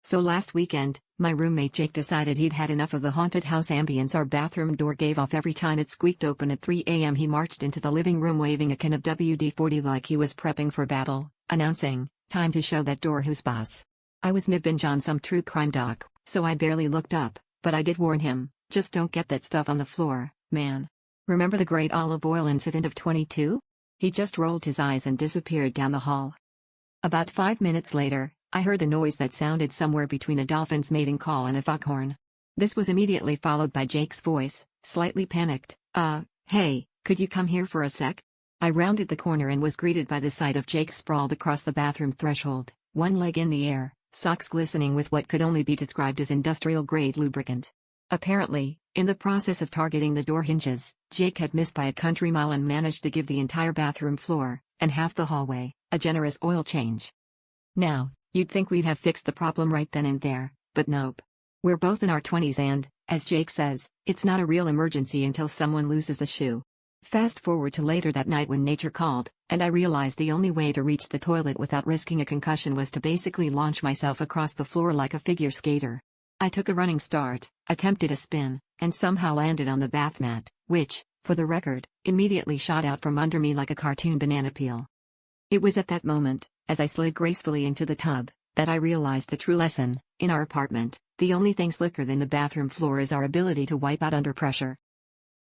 So last weekend, my roommate Jake decided he'd had enough of the haunted house ambience. Our bathroom door gave off every time it squeaked open at 3 a.m. He marched into the living room waving a can of WD-40 like he was prepping for battle, announcing, "Time to show that door who's boss." I was mid-binge on some true crime doc, so I barely looked up, but I did warn him, "Just don't get that stuff on the floor, man." Remember the great olive oil incident of 22? He just rolled his eyes and disappeared down the hall. About 5 minutes later, I heard a noise that sounded somewhere between a dolphin's mating call and a foghorn. This was immediately followed by Jake's voice, slightly panicked, Hey, could you come here for a sec?" I rounded the corner and was greeted by the sight of Jake sprawled across the bathroom threshold, one leg in the air, socks glistening with what could only be described as industrial-grade lubricant. Apparently, in the process of targeting the door hinges, Jake had missed by a country mile and managed to give the entire bathroom floor, and half the hallway, a generous oil change. Now, you'd think we'd have fixed the problem right then and there, but nope. We're both in our 20s and, as Jake says, it's not a real emergency until someone loses a shoe. Fast forward to later that night when nature called, and I realized the only way to reach the toilet without risking a concussion was to basically launch myself across the floor like a figure skater. I took a running start, attempted a spin, and somehow landed on the bath mat, which, for the record, immediately shot out from under me like a cartoon banana peel. It was at that moment, as I slid gracefully into the tub, that I realized the true lesson. In our apartment, the only thing slicker than the bathroom floor is our ability to wipe out under pressure.